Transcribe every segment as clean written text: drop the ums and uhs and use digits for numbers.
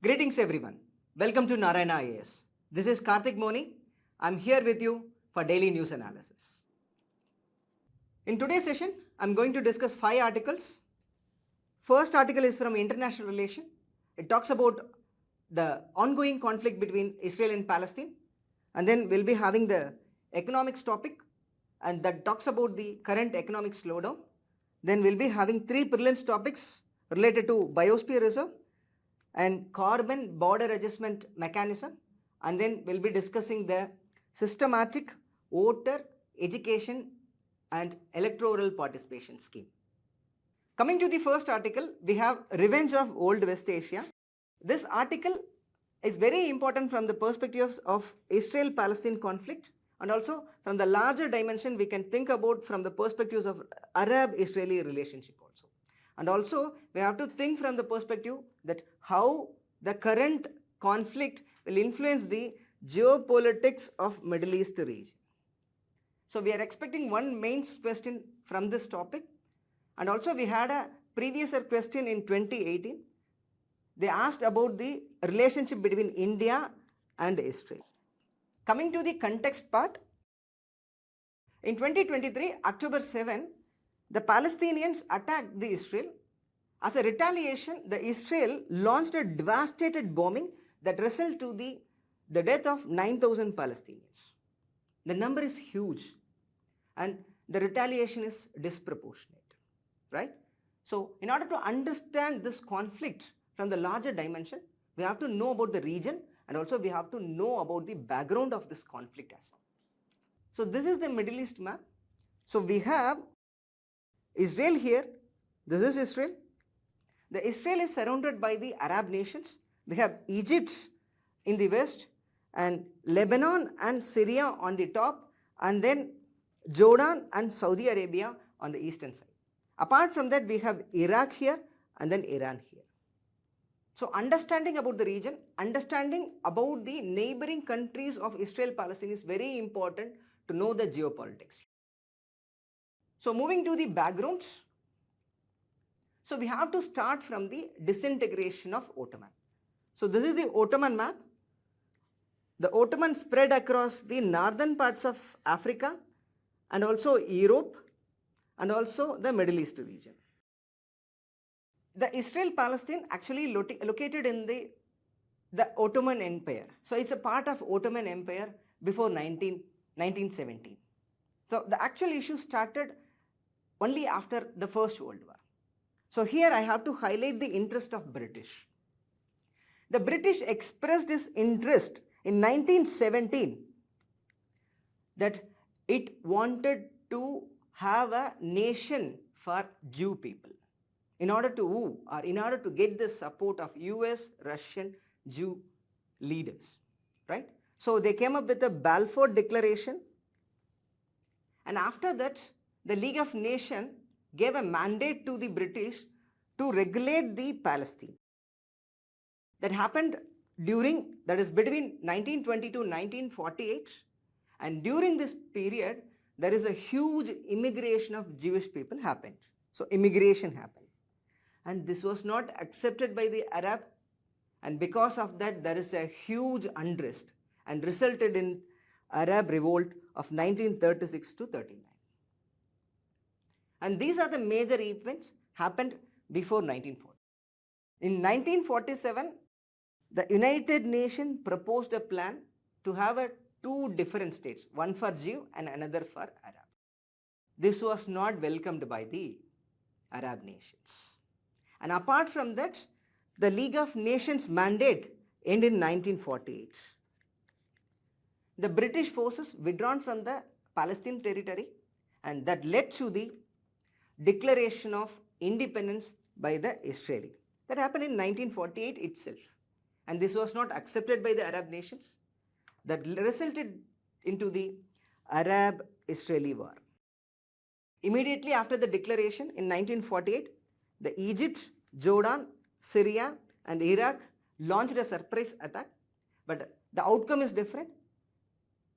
Greetings everyone. Welcome to Narayana IAS. This is Karthik Moni. I'm here with you for daily news analysis. In today's session, I'm going to discuss 5 articles. First article is from International Relation. It talks about the ongoing conflict between Israel and Palestine. And then we'll be having the economics topic, and that talks about the current economic slowdown. Then we'll be having 3 prelims topics related to biosphere reserve and carbon border adjustment mechanism, and then we'll be discussing the systematic voter education and electoral participation scheme. Coming to the first article, we have Revenge of Old West Asia. This article is very important from the perspectives of Israel-Palestine conflict, and also from the larger dimension we can think about from the perspectives of Arab-Israeli relationship also. And also we have to think from the perspective that how the current conflict will influence the geopolitics of Middle East region. So we are expecting one mains question from this topic, and also we had a previous question in 2018. They asked about the relationship between India and Israel. Coming to the context part, in 2023, October 7, the Palestinians attacked the Israel. As a retaliation, the Israel launched a devastated bombing that resulted to the death of 9,000 Palestinians. The number is huge, and the retaliation is disproportionate, right? So in order to understand this conflict from the larger dimension, we have to know about the region, and also we have to know about the background of this conflict as well. So this is the Middle East map. So we have Israel here. This is Israel. The Israel is surrounded by the Arab nations. We have Egypt in the west, and Lebanon and Syria on the top, and then Jordan and Saudi Arabia on the eastern side. Apart from that, we have Iraq here and then Iran here. So understanding about the region, understanding about the neighboring countries of Israel-Palestine is very important to know the geopolitics. So moving to the backgrounds, so we have to start from the disintegration of Ottoman. So this is the Ottoman map. The Ottoman spread across the northern parts of Africa and also Europe and also the Middle East region. The Israel-Palestine actually located in the Ottoman Empire. So it's a part of Ottoman Empire before 1917. So the actual issue started only after the First World War. So here I have to highlight the interest of British. The British expressed its interest in 1917 that it wanted to have a nation for Jew people in order to woo or in order to get the support of US, Russian, Jew leaders, right? So they came up with the Balfour Declaration, and after that the League of Nations gave a mandate to the British to regulate the Palestine. That happened that is between 1920 to 1948, and during this period there is a huge immigration of Jewish people happened. So immigration happened, and this was not accepted by the Arab, and because of that there is a huge unrest and resulted in Arab revolt of 1936 to 39. And these are the major events happened before 1940. In 1947, the United Nations proposed a plan to have 2 different states, one for Jew and another for Arab. This was not welcomed by the Arab nations. And apart from that, the League of Nations mandate ended in 1948. The British forces withdrawn from the Palestine territory, and that led to the declaration of independence by the Israeli. That happened in 1948 itself, and this was not accepted by the Arab nations. That resulted into the Arab-Israeli war. Immediately after the declaration in 1948, the Egypt, Jordan, Syria and Iraq launched a surprise attack, but the outcome is different.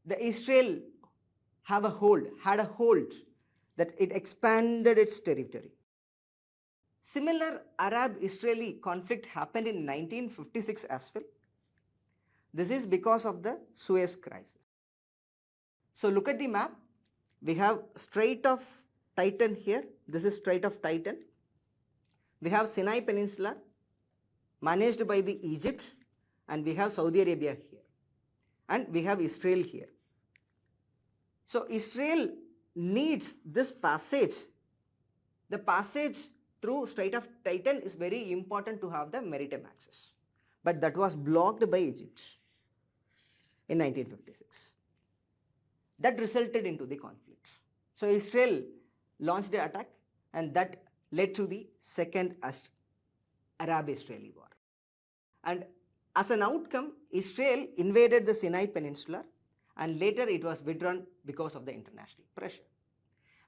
The Israel had a hold that it expanded its territory. Similar Arab-Israeli conflict happened in 1956 as well. This is because of the Suez crisis. So look at the map. We have Strait of Titan here. This is Strait of Titan. We have Sinai Peninsula managed by the Egypt, and we have Saudi Arabia here. And we have Israel here. So Israel needs this passage. The passage through Strait of Titan is very important to have the maritime access. But that was blocked by Egypt in 1956. That resulted into the conflict. So Israel launched the attack, and that led to the Second Arab-Israeli War. And as an outcome, Israel invaded the Sinai Peninsula, and later it was withdrawn because of the international pressure.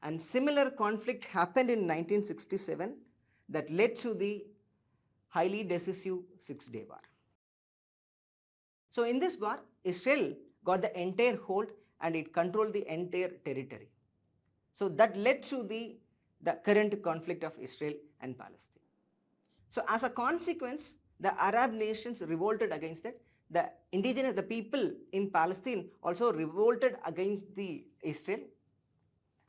And similar conflict happened in 1967 that led to the highly decisive Six-Day War. So in this war, Israel got the entire hold and it controlled the entire territory. So that led to the current conflict of Israel and Palestine. So as a consequence, the Arab nations revolted against it. The people in Palestine also revolted against the Israel.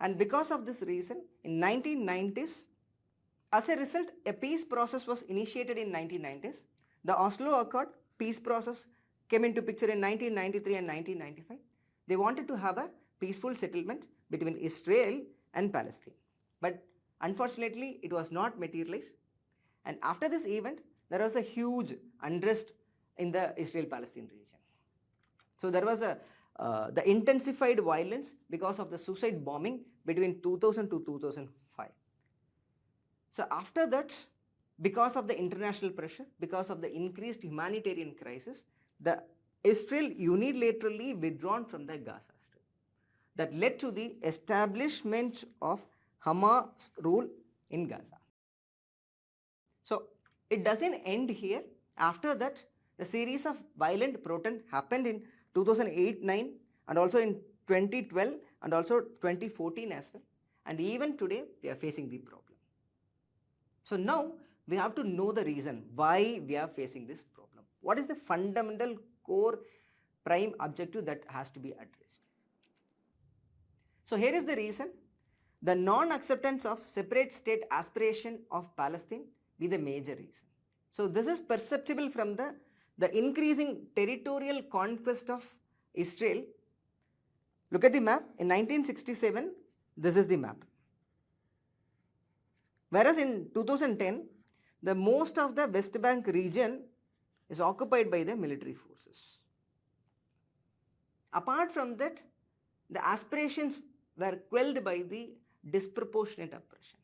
And because of this reason, in 1990s, as a result, a peace process was initiated in 1990s. The Oslo Accord peace process came into picture in 1993 and 1995. They wanted to have a peaceful settlement between Israel and Palestine. But unfortunately, it was not materialized. And after this event, there was a huge unrest in the Israel-Palestine region. So there was the intensified violence because of the suicide bombing between 2000 to 2005. So after that, because of the international pressure, because of the increased humanitarian crisis, the Israel unilaterally withdrawn from the Gaza Strip. That led to the establishment of Hamas rule in Gaza. So it doesn't end here. After that, the series of violent protests happened in 2008-9 and also in 2012 and also 2014 as well. And even today, we are facing the problem. So now we have to know the reason why we are facing this problem. What is the fundamental core prime objective that has to be addressed? So here is the reason. The non-acceptance of separate state aspiration of Palestine be the major reason. So this is perceptible from the increasing territorial conquest of Israel. Look at the map. In 1967, this is the map. Whereas in 2010, the most of the West Bank region is occupied by the military forces. Apart from that, the aspirations were quelled by the disproportionate oppression.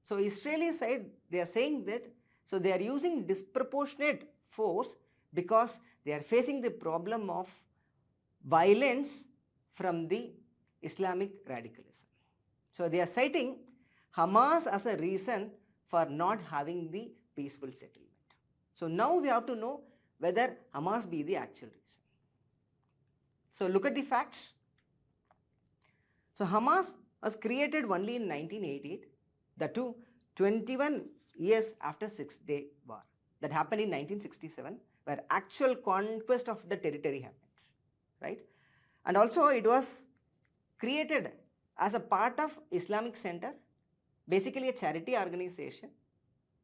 So Israeli side, they are saying that, so they are using disproportionate force because they are facing the problem of violence from the Islamic radicalism. So they are citing Hamas as a reason for not having the peaceful settlement. So now we have to know whether Hamas be the actual reason. So look at the facts. So Hamas was created only in 1988, that too 21 years after Six-Day War. That happened in 1967, where actual conquest of the territory happened, right? And also it was created as a part of Islamic Center, basically a charity organization.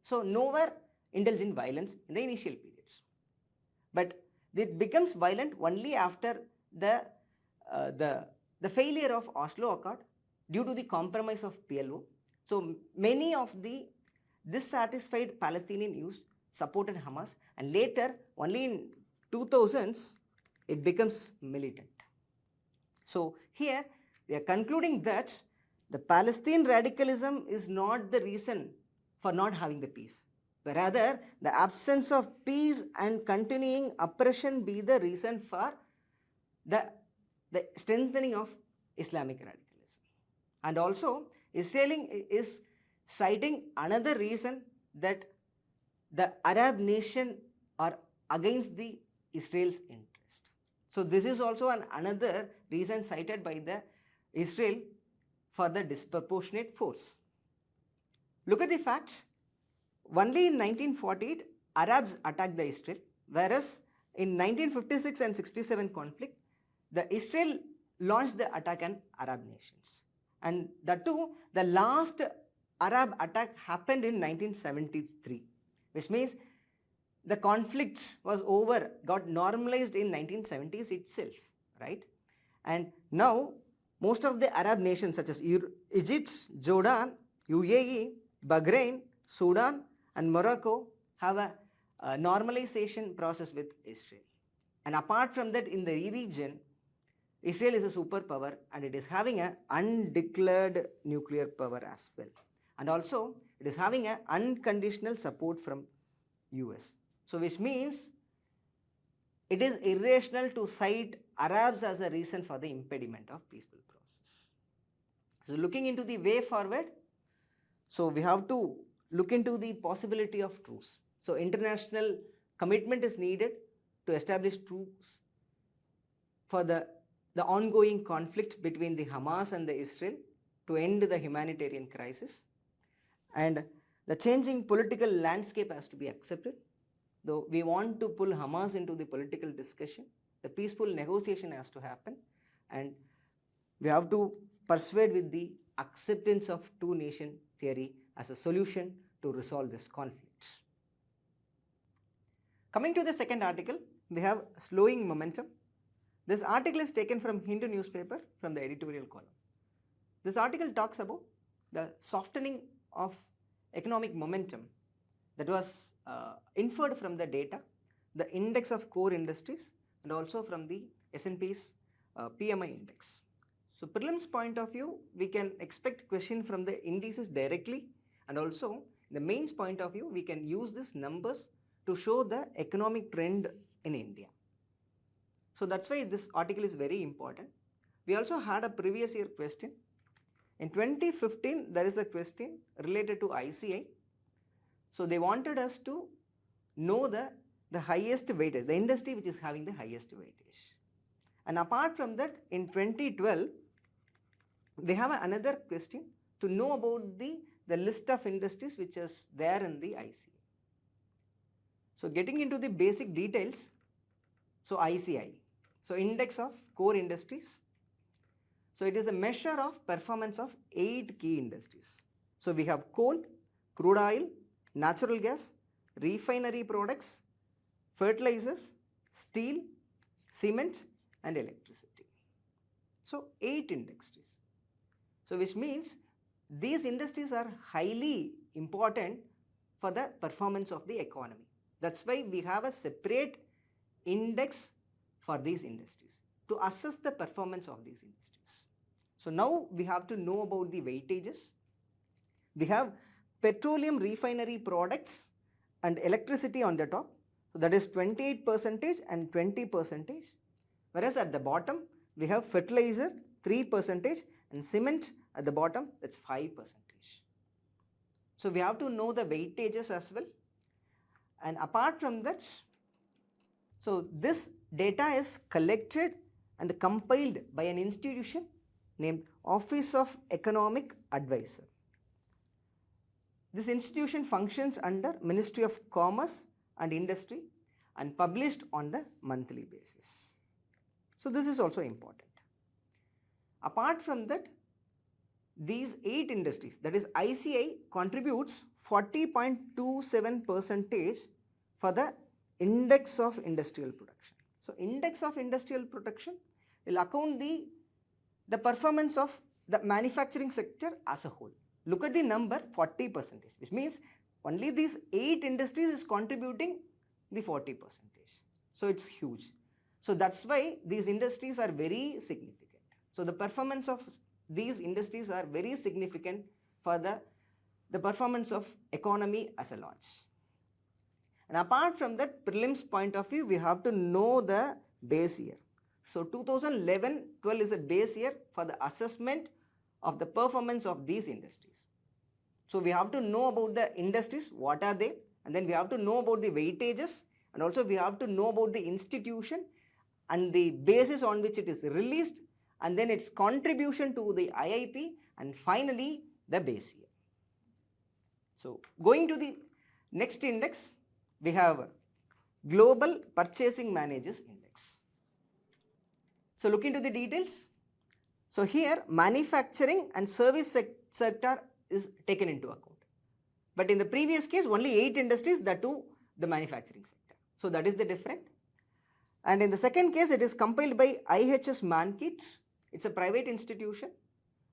So nowhere indulged in violence in the initial periods. But it becomes violent only after the failure of Oslo Accord due to the compromise of PLO. So many of the dissatisfied Palestinian youths supported Hamas, and later only in 2000s it becomes militant. So here we are concluding that the Palestine radicalism is not the reason for not having the peace, but rather the absence of peace and continuing oppression be the reason for the strengthening of Islamic radicalism. And also Israel is citing another reason that the Arab nation are against the Israel's interest. So this is also another reason cited by the Israel for the disproportionate force. Look at the facts. only in 1948 Arabs attacked the Israel, whereas in 1956 and 67 conflict, the Israel launched the attack on Arab nations. And that too, the last Arab attack happened in 1973, which means the conflict was over, got normalized in 1970s itself, right? And now most of the Arab nations such as Egypt, Jordan, UAE, Bahrain, Sudan and Morocco have a normalization process with Israel. And apart from that, in the region, Israel is a superpower and it is having an undeclared nuclear power as well. And also, it is having an unconditional support from US. So which means it is irrational to cite Arabs as a reason for the impediment of peaceful process. So looking into the way forward, so we have to look into the possibility of truce. So international commitment is needed to establish truce for the ongoing conflict between the Hamas and the Israel to end the humanitarian crisis. And the changing political landscape has to be accepted. Though we want to pull Hamas into the political discussion, the peaceful negotiation has to happen, and we have to persuade with the acceptance of two-nation theory as a solution to resolve this conflict. Coming to the second article, we have slowing momentum. This article is taken from Hindu newspaper from the editorial column. This article talks about the softening of economic momentum that was inferred from the data, the index of core industries, and also from the S&P's PMI index. So prelims point of view, we can expect question from the indices directly, and also the mains point of view, we can use these numbers to show the economic trend in India. So that's why this article is very important. We also had a previous year question. In 2015, there is a question related to ICI. So they wanted us to know the highest weightage, the industry which is having the highest weightage. And apart from that, in 2012, we have another question to know about the list of industries which is there in the ICI. So getting into the basic details, so ICI, so index of core industries. So it is a measure of performance of 8 key industries. So we have coal, crude oil, natural gas, refinery products, fertilizers, steel, cement and electricity. So 8 industries. So which means these industries are highly important for the performance of the economy. That's why we have a separate index for these industries to assess the performance of these industries. So now we have to know about the weightages. We have petroleum refinery products and electricity on the top. So that is 28% and 20%. Whereas at the bottom, we have fertilizer 3% and cement at the bottom, that's 5%. So we have to know the weightages as well. And apart from that, so this data is collected and compiled by an institution named Office of Economic Advisor. This institution functions under Ministry of Commerce and Industry and published on the monthly basis. So this is also important. Apart from that, these 8 industries, that is ICI, contributes 40.27% for the index of industrial production. So index of industrial production will account the performance of the manufacturing sector as a whole. Look at the number 40%, which means only these 8 industries is contributing the 40%. So it's huge. So that's why these industries are very significant. So the performance of these industries are very significant for the performance of economy as a large. And apart from that, prelims point of view, we have to know the base year. So 2011-12 is a base year for the assessment of the performance of these industries. So we have to know about the industries, what are they, and then we have to know about the weightages, and also we have to know about the institution and the basis on which it is released, and then its contribution to the IIP, and finally the base year. So going to the Next index, we have Global Purchasing Managers Index. So look into the details. So here manufacturing and service sector is taken into account. But in the previous case, only 8 industries, that too the manufacturing sector. So that is the difference. And in the second case, it is compiled by IHS Mankit. It's a private institution.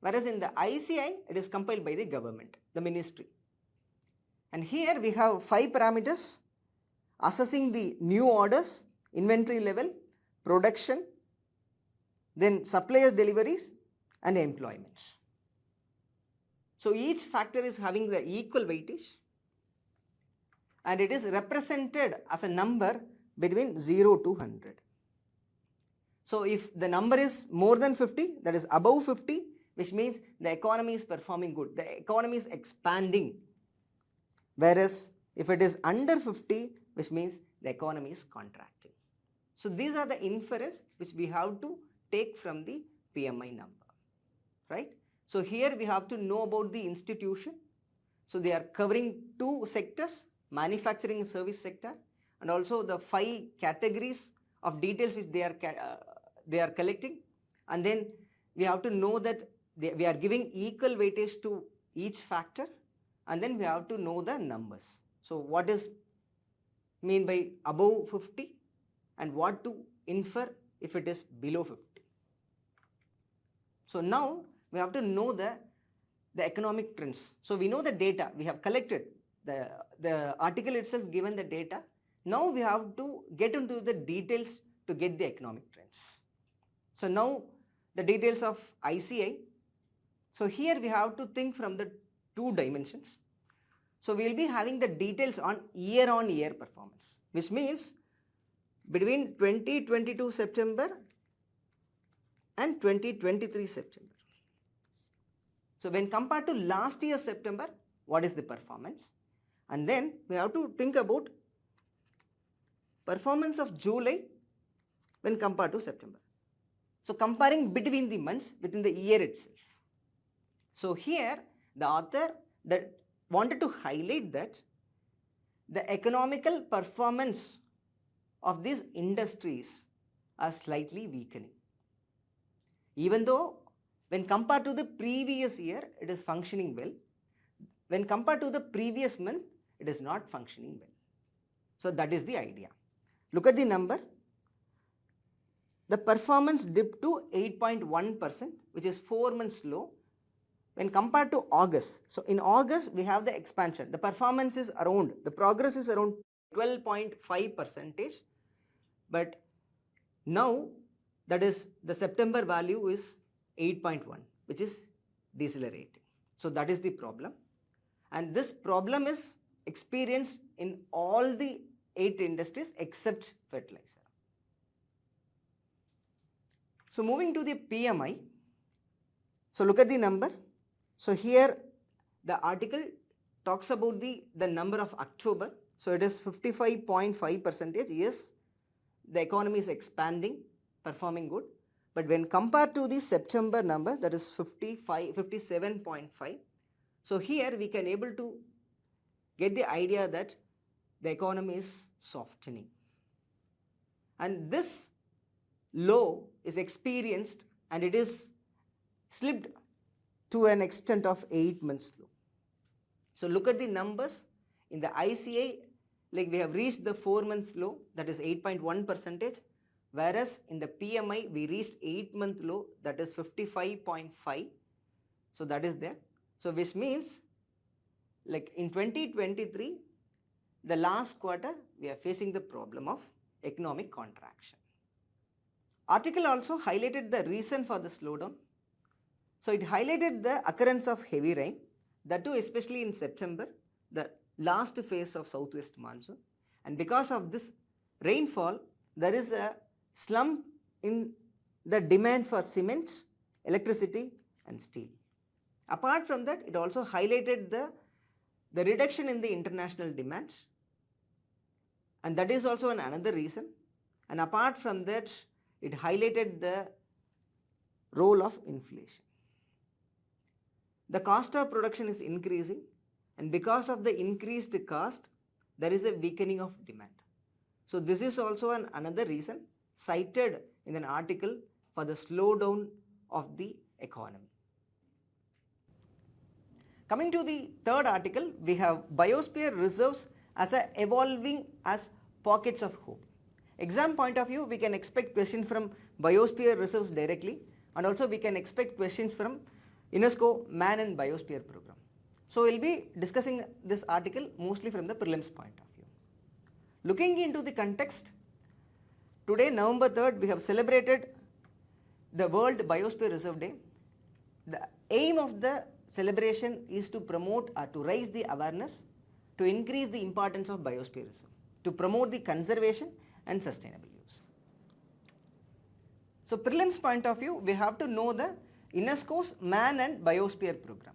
Whereas in the ICI, it is compiled by the government, the ministry. And here we have 5 parameters assessing the new orders, inventory level, production, then suppliers deliveries and employment. So each factor is having the equal weightage and it is represented as a number between 0 to 100. So if the number is more than 50, that is above 50, which means the economy is performing good, the economy is expanding. Whereas if it is under 50, which means the economy is contracting. So these are the inference which we have to take from the PMI number, right? So here we have to know about the institution. So they are covering 2 sectors, manufacturing and service sector, and also the 5 categories of details which they are collecting. And then we have to know that we are giving equal weightage to each factor, and then we have to know the numbers. So what is mean by above 50 and what to infer if it is below 50. So now we have to know the economic trends. So we know the data, we have collected the article itself given the data. Now we have to get into the details to get the economic trends. So now the details of ICI. So here we have to think from the 2 dimensions. So we will be having the details on year performance, which means between 2022 September and 2023 September. So when compared to last year September, what is the performance? And then we have to think about performance of July when compared to September. So comparing between the months within the year itself. So here the author that wanted to highlight that the economical performance of these industries are slightly weakening. Even though when compared to the previous year, it is functioning well. When compared to the previous month, it is not functioning well. So that is the idea. Look at the number. The performance dipped to 8.1%, which is 4 months low when compared to August. So in August, we have the expansion. The performance is around, the progress is around 12.5%. But now, that is the September value is 8.1, which is decelerating. So that is the problem. And this problem is experienced in all the 8 industries except fertilizer. So moving to the PMI. So look at the number. So here the article talks about the number of October. So it is 55.5%. Yes, the economy is expanding, performing good. But when compared to the September number, that is 57.5. So here we can able to get the idea that the economy is softening. And this low is experienced and it is slipped to an extent of 8 months low. So look at the numbers. In the ICI, like we have reached the 4 months low, that is 8.1%. Whereas in the PMI, we reached 8-month low, that is 55.5. So that is there. So which means, like in 2023, the last quarter, we are facing the problem of economic contraction. Article also highlighted the reason for the slowdown. So it highlighted the occurrence of heavy rain, that too especially in September, the last phase of southwest monsoon. And because of this rainfall, there is a slump in the demand for cement, electricity and steel. Apart from that, it also highlighted the reduction in the international demand, and that is also another reason. And apart from that, it highlighted the role of inflation. The cost of production is increasing, and because of the increased cost, there is a weakening of demand. So this is also another reason cited in an article for the slowdown of the economy. Coming to the third article, we have biosphere reserves as evolving as pockets of hope. Exam point of view, we can expect questions from biosphere reserves directly, and also we can expect questions from UNESCO Man and Biosphere program. So we'll be discussing this article mostly from the prelims point of view. Looking into the context, today November 3rd we have celebrated the World Biosphere Reserve Day. The aim of the celebration is to promote or to raise the awareness, to increase the importance of biosphere reserve, to promote the conservation and sustainable use. So prelims point of view, we have to know the UNESCO's Man and Biosphere program.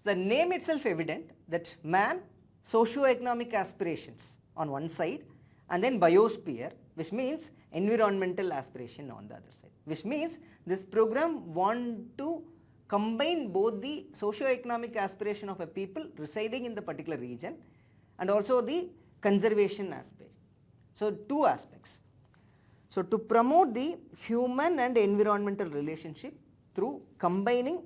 The name itself evident that man, socio-economic aspirations on one side, and then biosphere, which means environmental aspiration on the other side, which means this program want to combine both the socio-economic aspiration of a people residing in the particular region and also the conservation aspect. So two aspects. So to promote the human and environmental relationship through combining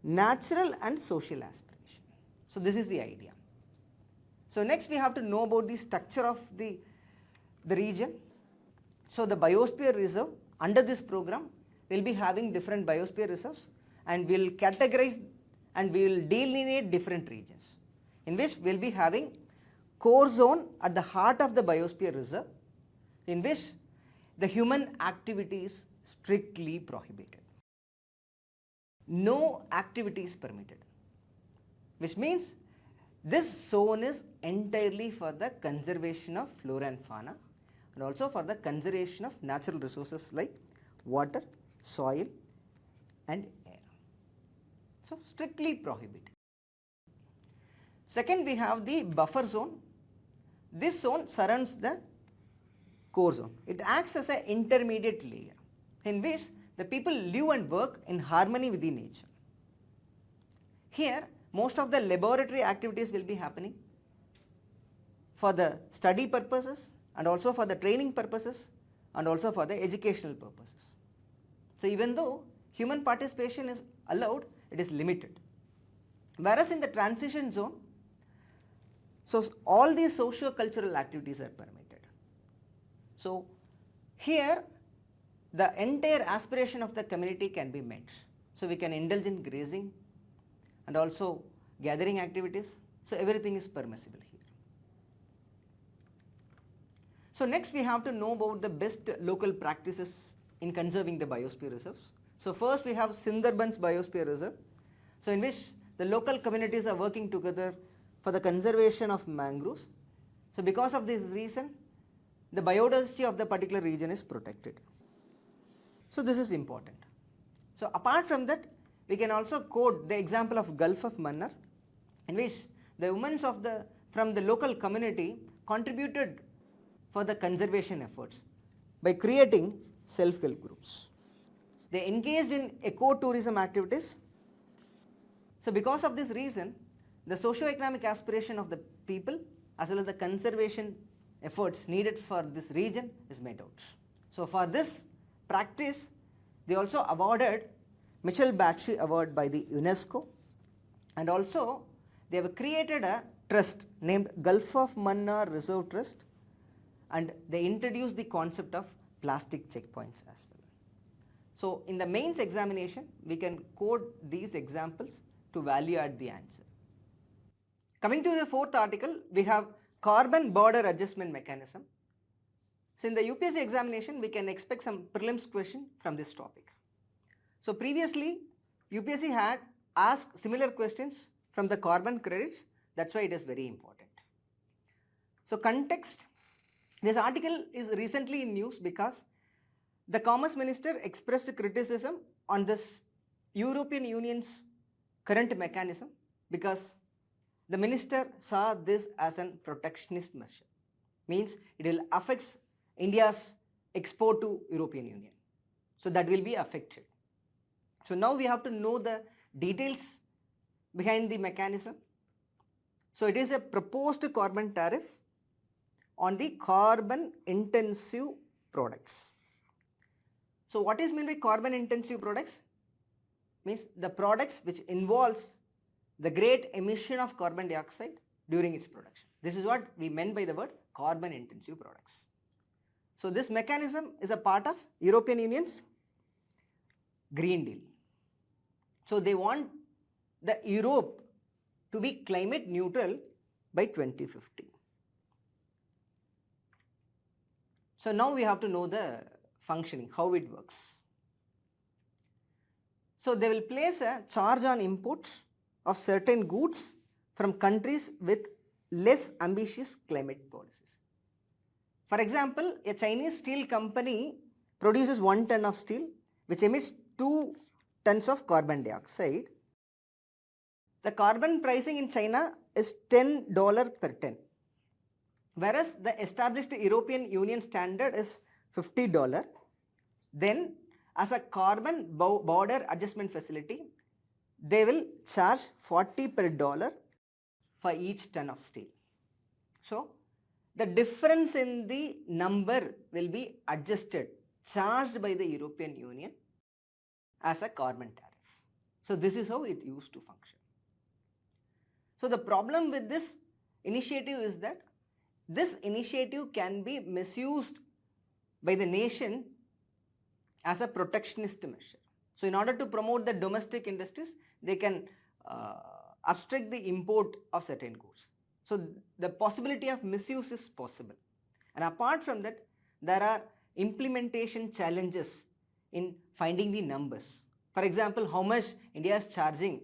natural and social aspiration. So this is the idea. So next we have to know about the structure of the region. So the biosphere reserve under this program will be having different biosphere reserves, and we will categorize and we will delineate different regions in which we will be having core zone at the heart of the biosphere reserve, in which the human activity is strictly prohibited. No activity is permitted, which means this zone is entirely for the conservation of flora and fauna and also for the conservation of natural resources like water, soil and air. So strictly prohibited. Second, we have the buffer zone. This zone surrounds the core zone. It acts as an intermediate layer in which the people live and work in harmony with the nature. Here, most of the laboratory activities will be happening for the study purposes and also for the training purposes and also for the educational purposes. So even though human participation is allowed, it is limited. Whereas in the transition zone, so all these socio-cultural activities are permitted. So here the entire aspiration of the community can be met. So we can indulge in grazing and also gathering activities. So everything is permissible here. So next we have to know about the best local practices in conserving the biosphere reserves. So first we have Sundarbans Biosphere Reserve, so in which the local communities are working together for the conservation of mangroves. So because of this reason, the biodiversity of the particular region is protected. So this is important. So apart from that, we can also quote the example of Gulf of Mannar, in which the women from the local community contributed for the conservation efforts by creating self-help groups. They engaged in eco-tourism activities. So because of this reason, the socio-economic aspiration of the people as well as the conservation efforts needed for this region is made out. So for this practice, they also awarded Mitchell Batchy Award by the UNESCO, and also they have created a trust named Gulf of Mannar Reserve Trust, and they introduced the concept of plastic checkpoints as well. So in the mains examination, we can quote these examples to value add the answer. Coming to the fourth article, we have carbon border adjustment mechanism. So in the UPSC examination, we can expect some prelims question from this topic. So previously, UPSC had asked similar questions from the carbon credits. That's why it is very important. So context, this article is recently in news because the Commerce Minister expressed criticism on this European Union's current mechanism because the minister saw this as a protectionist measure. Means it will affect India's export to European Union. So that will be affected. So now we have to know the details behind the mechanism. So it is a proposed carbon tariff on the carbon intensive products. So what is meant by carbon intensive products? Means the products which involves the great emission of carbon dioxide during its production. This is what we meant by the word carbon intensive products. So this mechanism is a part of European Union's Green Deal. So they want the Europe to be climate neutral by 2050. So now we have to know the functioning, how it works. So they will place a charge on imports of certain goods from countries with less ambitious climate policies. For example, a Chinese steel company produces 1 ton of steel which emits 2 tons of carbon dioxide. The carbon pricing in China is $10 per ton, whereas the established European Union standard is $50. Then as a carbon border adjustment facility, they will charge $40 per dollar for each ton of steel. So the difference in the number will be adjusted, charged by the European Union as a carbon tariff. So this is how it used to function. So the problem with this initiative is that this initiative can be misused by the nation as a protectionist measure. So in order to promote the domestic industries, they can obstruct the import of certain goods. So the possibility of misuse is possible. And apart from that, there are implementation challenges in finding the numbers. For example, how much India is charging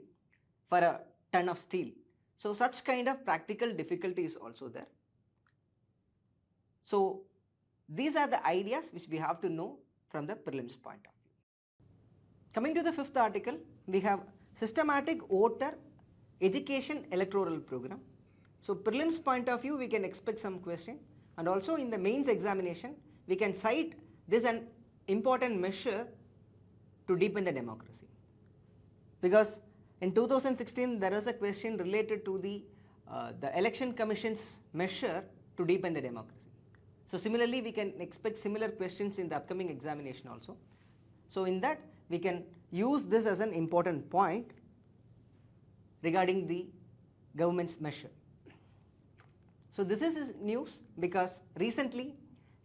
for a ton of steel. So such kind of practical difficulty is also there. So these are the ideas which we have to know from the prelims point of view. Coming to the 5th article, we have systematic voter education electoral program. So prelims point of view, we can expect some question, and also in the mains examination, we can cite this an important measure to deepen the democracy. Because in 2016, there was a question related to the election commission's measure to deepen the democracy. So similarly, we can expect similar questions in the upcoming examination also. So in that, we can use this as an important point regarding the government's measure. So this is news because recently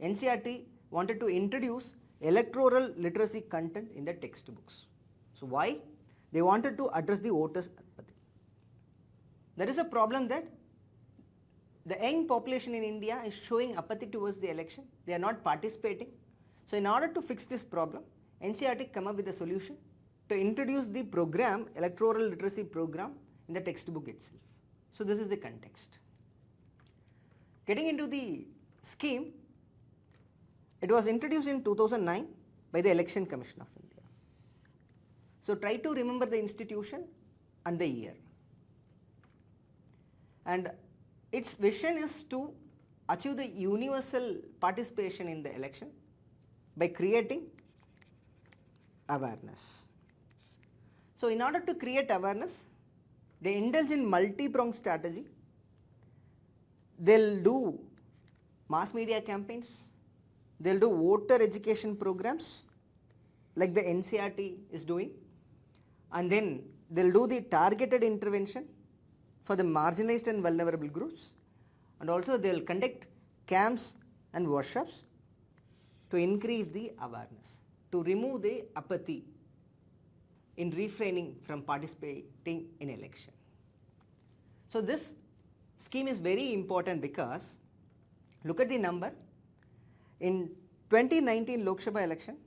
NCERT wanted to introduce electoral literacy content in the textbooks. So why? They wanted to address the voters' apathy. There is a problem that the young population in India is showing apathy towards the election. They are not participating. So in order to fix this problem, NCERT come up with a solution to introduce the program, electoral literacy program, in the textbook itself. So this is the context. Getting into the scheme, it was introduced in 2009 by the Election Commission of India. So try to remember the institution and the year. And its vision is to achieve the universal participation in the election by creating awareness. So in order to create awareness, they indulge in multi-pronged strategy. They'll do mass media campaigns, they'll do voter education programs like the NCERT is doing, and then they'll do the targeted intervention for the marginalized and vulnerable groups, and also they'll conduct camps and workshops to increase the awareness, to remove the apathy in refraining from participating in election. So this scheme is very important because look at the number. In 2019 Lok Sabha election,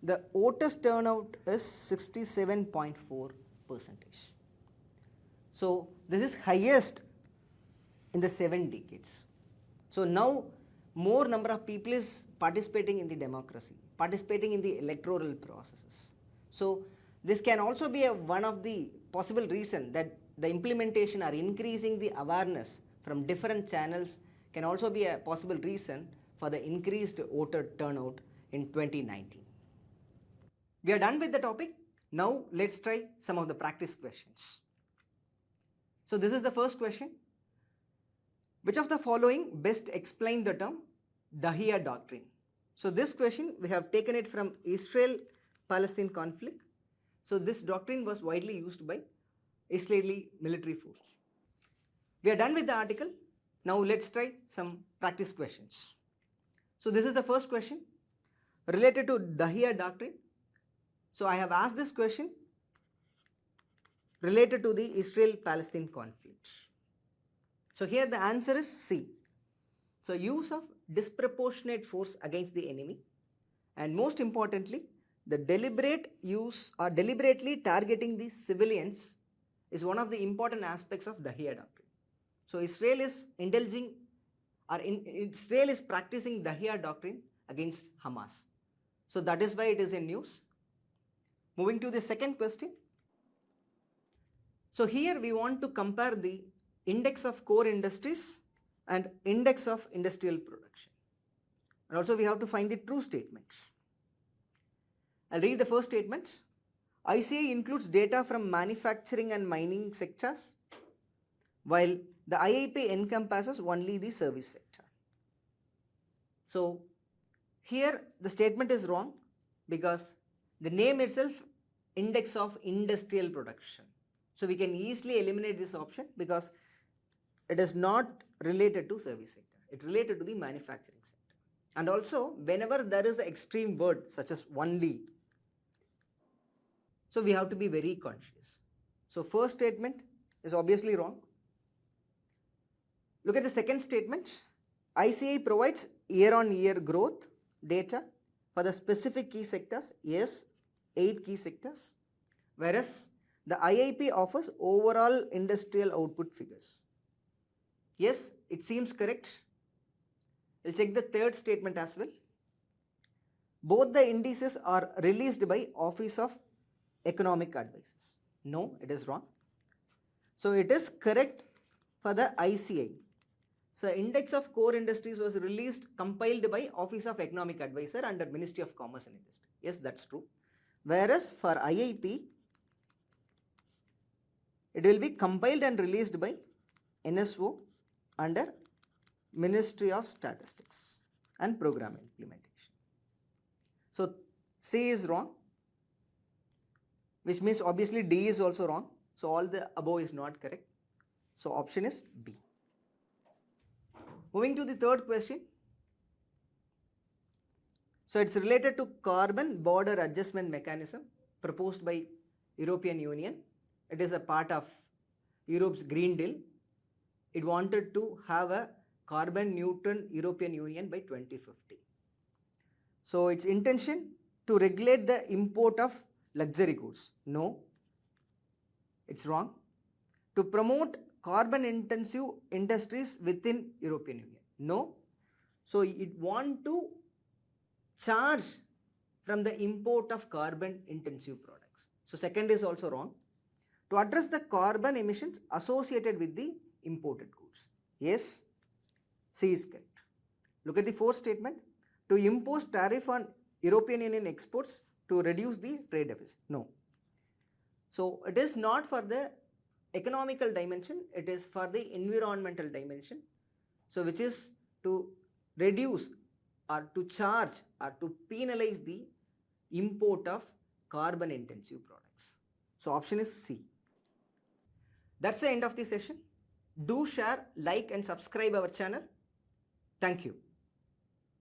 the voters turnout is 67.4%. So this is highest in the 7 decades. So now more number of people is participating in the democracy, participating in the electoral processes. So this can also be one of the possible reason that the implementation or increasing the awareness from different channels can also be a possible reason for the increased voter turnout in 2019. We are done with the topic. Now let's try some of the practice questions. So this is the first question. Which of the following best explain the term Dahiya doctrine? So this question we have taken it from Israel-Palestine conflict. So this doctrine was widely used by Israeli military force. We are done with the article. Now let's try some practice questions. So this is the first question related to Dahiya doctrine. So I have asked this question related to the Israel-Palestine conflict. So here the answer is C. So use of disproportionate force against the enemy, and most importantly, the deliberate use or deliberately targeting the civilians is one of the important aspects of Dahiya doctrine. So Israel is indulging or Israel is practicing Dahiya doctrine against Hamas. So that is why it is in news. Moving to the second question. So here we want to compare the index of core industries and index of industrial production. And also we have to find the true statements. I'll read the first statement. ICI includes data from manufacturing and mining sectors, while the IIP encompasses only the service sector. So here the statement is wrong because the name itself index of industrial production. So we can easily eliminate this option because it is not related to service sector. It related to the manufacturing sector. And also whenever there is an extreme word such as only, so we have to be very conscious. So first statement is obviously wrong. Look at the second statement. ICI provides year-on-year growth data for the specific key sectors. Yes, 8 key sectors. Whereas the IIP offers overall industrial output figures. Yes, it seems correct. We'll check the third statement as well. Both the indices are released by Office of Economic Advisors. No, it is wrong. So it is correct for the ICI. So index of core industries was released, compiled by Office of Economic Advisor under Ministry of Commerce and Industry. Yes, that's true. Whereas for IIP, it will be compiled and released by NSO under Ministry of Statistics and Program Implementation. So C is wrong, which means obviously D is also wrong. So all the above is not correct. So option is B. Moving to the third question. So it's related to carbon border adjustment mechanism proposed by European Union. It is a part of Europe's Green Deal. It wanted to have a carbon neutral European Union by 2050. So its intention to regulate the import of luxury goods. No, it's wrong. To promote carbon intensive industries within European Union. No. So it want to charge from the import of carbon intensive products. So second is also wrong. To address the carbon emissions associated with the imported goods. Yes, C is correct. Look at the fourth statement. To impose tariff on European Union exports to reduce the trade deficit. No. So it is not for the economical dimension, it is for the environmental dimension. So which is to reduce or to charge or to penalize the import of carbon intensive products. So option is C. That's the end of the session. Do share, like and subscribe our channel. Thank you.